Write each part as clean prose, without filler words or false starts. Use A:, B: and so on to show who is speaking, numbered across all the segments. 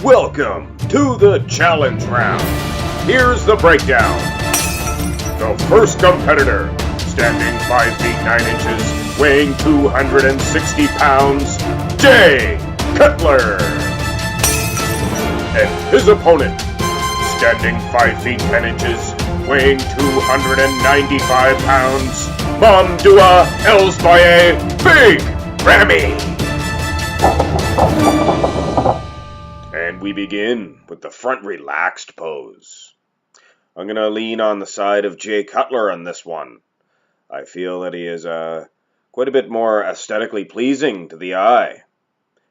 A: Welcome to the challenge round. Here's the breakdown. The first competitor, standing 5 feet 9 inches, weighing 260 pounds, Jay Cutler. And his opponent, standing 5 feet 10 inches, weighing 295 pounds, Mamdouh Elssbiay, Big Ramy. And we begin with the front relaxed pose. I'm going to lean on the side of Jay Cutler on this one. I feel that he is quite a bit more aesthetically pleasing to the eye.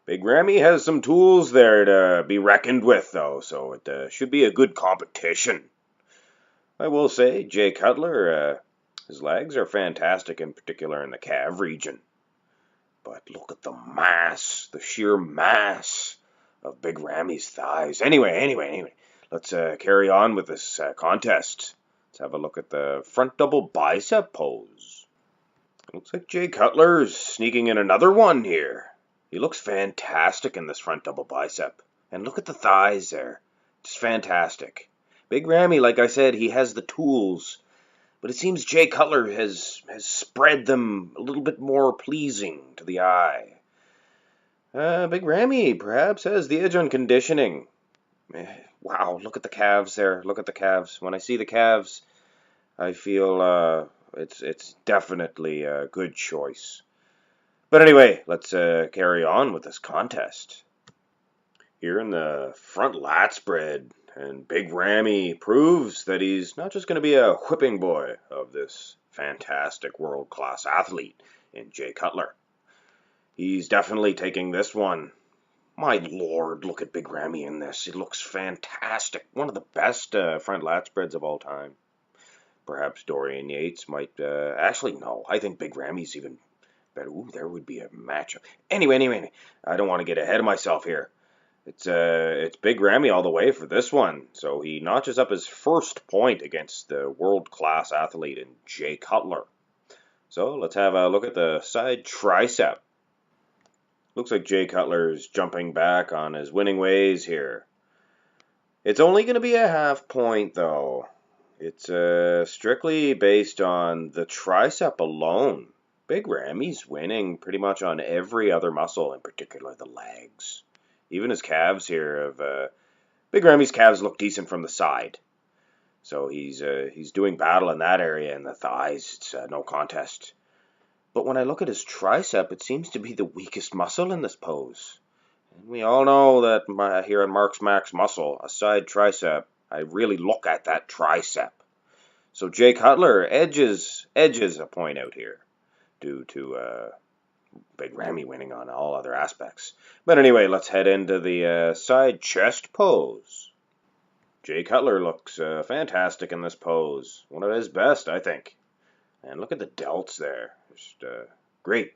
A: Big Ramy has some tools there to be reckoned with, though, so it should be a good competition. I will say, Jay Cutler, his legs are fantastic, in particular in the calf region. But look at the mass, the sheer mass of Big Ramy's thighs. Anyway, let's carry on with this contest. Let's have a look at the front double bicep pose. Looks like Jay Cutler's sneaking in another one here. He looks fantastic in this front double bicep. And look at the thighs there. Just fantastic. Big Ramy, like I said, he has the tools. But it seems Jay Cutler has spread them a little bit more pleasing to the eye. Big Ramy perhaps has the edge on conditioning. Wow, look at the calves there. Look at the calves. When I see the calves, I feel it's definitely a good choice. But anyway, let's carry on with this contest. Here in the front lat spread, and Big Ramy proves that he's not just going to be a whipping boy of this fantastic world-class athlete in Jay Cutler. He's definitely taking this one. My lord, look at Big Ramy in this. It looks fantastic. One of the best front lat spreads of all time. Perhaps Dorian Yates might... actually, no. I think Big Ramy's even better. Ooh, there would be a matchup. Anyway. I don't want to get ahead of myself here. It's Big Ramy all the way for this one. So he notches up his first point against the world-class athlete in Jay Cutler. So let's have a look at the side tricep. Looks like Jay Cutler's jumping back on his winning ways here. It's only going to be a half point, though. It's strictly based on the tricep alone. Big Ramy's winning pretty much on every other muscle, in particular the legs. Even his calves here Big Ramy's calves look decent from the side. So he's doing battle in that area, and the thighs, it's no contest. But when I look at his tricep, it seems to be the weakest muscle in this pose. And we all know that here at Mark's Max Muscle, a side tricep, I really look at that tricep. So Jay Cutler edges a point out here due to Big Ramy winning on all other aspects. But anyway, let's head into the side chest pose. Jay Cutler looks fantastic in this pose. One of his best, I think. And look at the delts there. Just great.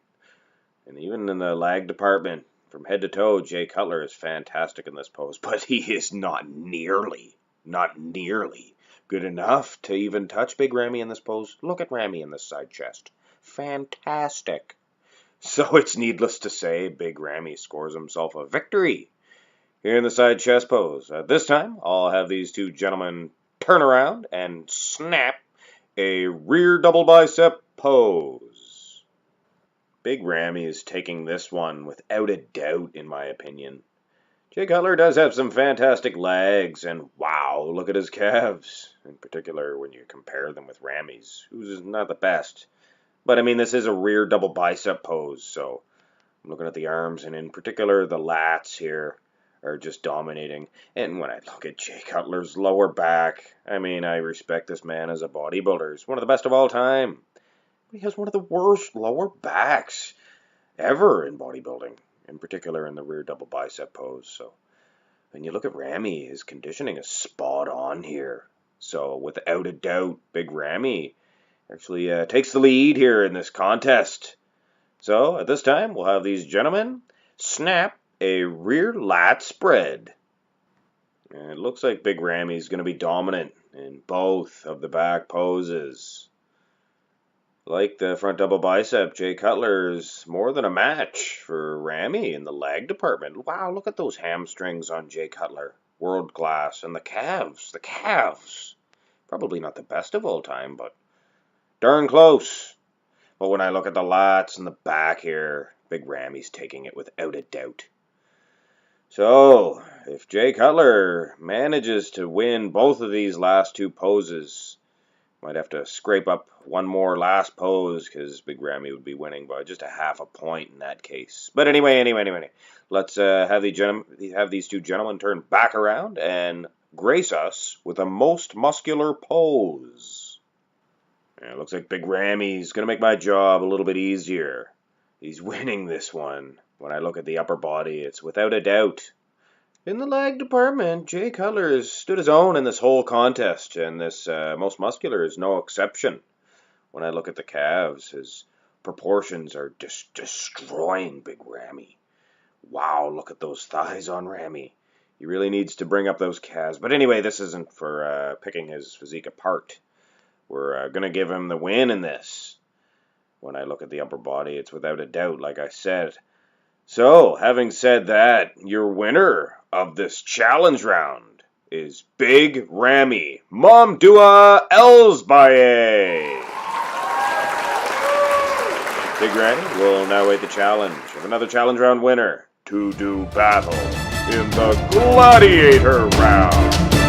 A: And even in the lag department, from head to toe, Jay Cutler is fantastic in this pose. But he is not nearly good enough to even touch Big Ramy in this pose. Look at Ramy in this side chest. Fantastic. So it's needless to say, Big Ramy scores himself a victory here in the side chest pose. At this time, I'll have these two gentlemen turn around and snap a rear double bicep pose. Big Ramy is taking this one without a doubt, in my opinion. Jay Cutler does have some fantastic legs, and wow, look at his calves. In particular, when you compare them with Ramy's, who's not the best. But I mean, this is a rear double bicep pose, so I'm looking at the arms, and in particular, the lats here are just dominating. And when I look at Jay Cutler's lower back, I mean, I respect this man as a bodybuilder. He's one of the best of all time. He has one of the worst lower backs ever in bodybuilding, in particular in the rear double bicep pose. So when you look at Ramy, his conditioning is spot on here. So without a doubt, Big Ramy actually takes the lead here in this contest. So at this time, we'll have these gentlemen snap a rear lat spread. And it looks like Big Ramy is going to be dominant in both of the back poses. Like the front double bicep, Jay Cutler is more than a match for Ramy in the leg department. Wow, look at those hamstrings on Jay Cutler. World class. And the calves. The calves. Probably not the best of all time, but darn close. But when I look at the lats and the back here, Big Ramy's taking it without a doubt. So, if Jay Cutler manages to win both of these last two poses, might have to scrape up one more last pose because Big Ramy would be winning by just a half a point in that case. But anyway, let's have these two gentlemen turn back around and grace us with a most muscular pose. Yeah, it looks like Big Ramy's going to make my job a little bit easier. He's winning this one. When I look at the upper body, it's without a doubt. In the leg department, Jay Cutler has stood his own in this whole contest, and this most muscular is no exception. When I look at the calves, his proportions are just destroying Big Ramy. Wow, look at those thighs on Ramy. He really needs to bring up those calves. But anyway, this isn't for picking his physique apart. We're going to give him the win in this. When I look at the upper body, it's without a doubt, like I said. So, having said that, your winner of this challenge round is Big Ramy, Mamdouh Elssbiay. Big Ramy will now wait the challenge of another challenge round winner to do battle in the Gladiator round.